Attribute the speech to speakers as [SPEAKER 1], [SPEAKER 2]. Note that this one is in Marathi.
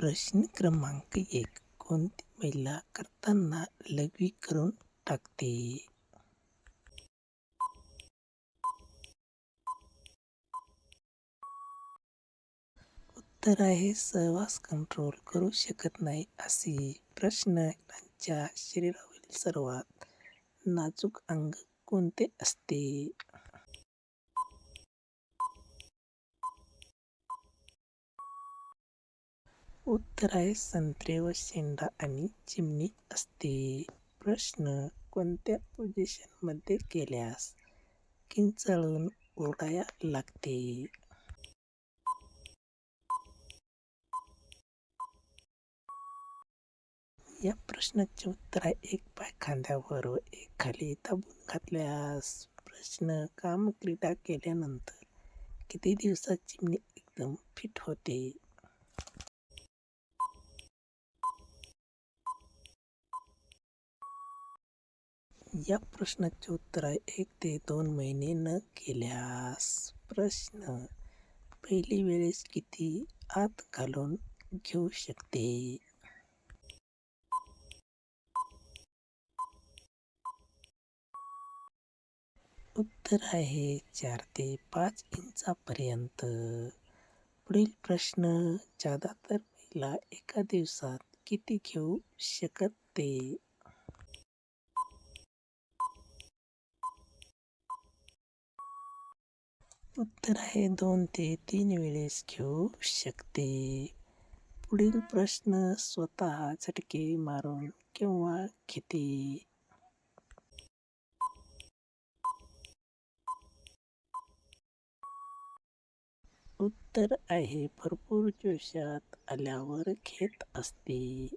[SPEAKER 1] प्रश्न क्रमांक 1. कोणती महिला करताना लघवी करून टाकते? उत्तर आहे सहवास कंट्रोल करू शकत नाही. असे प्रश्न त्यांच्या शरीरावरील सर्वात नाजूक अंग कोणते असते? उत्तर आहे संत्रे व शेंडा आणि चिमणी असते. प्रश्न कोणत्या पोझिशनमध्ये केल्यास किंचाळून ओरडाया लागते? या प्रश्नाचे उत्तर आहे एक पाय खांद्यावर व एक खाली दाबून घातल्यास. प्रश्न कामक्रीडा केल्यानंतर किती दिवसात चिमणी एकदम फिट होते? या प्रश्नाचे उत्तर आहे 1 ते 2 महिने न केल्यास. प्रश्न पहिली वेळेस किती आत घालून घेऊ शकते? उत्तर आहे 4 ते 5 इंचापर्यंत. पुढील प्रश्न ज्यादातर महिला एका दिवसात किती घेऊ शकते? उत्तर आहे 2 ते 3 वेळेस घेऊ शकते. पुढील प्रश्न स्वतः झटके मारून केव्हा घेते? उत्तर आहे भरपूर जोशात आल्यावर घेत असते.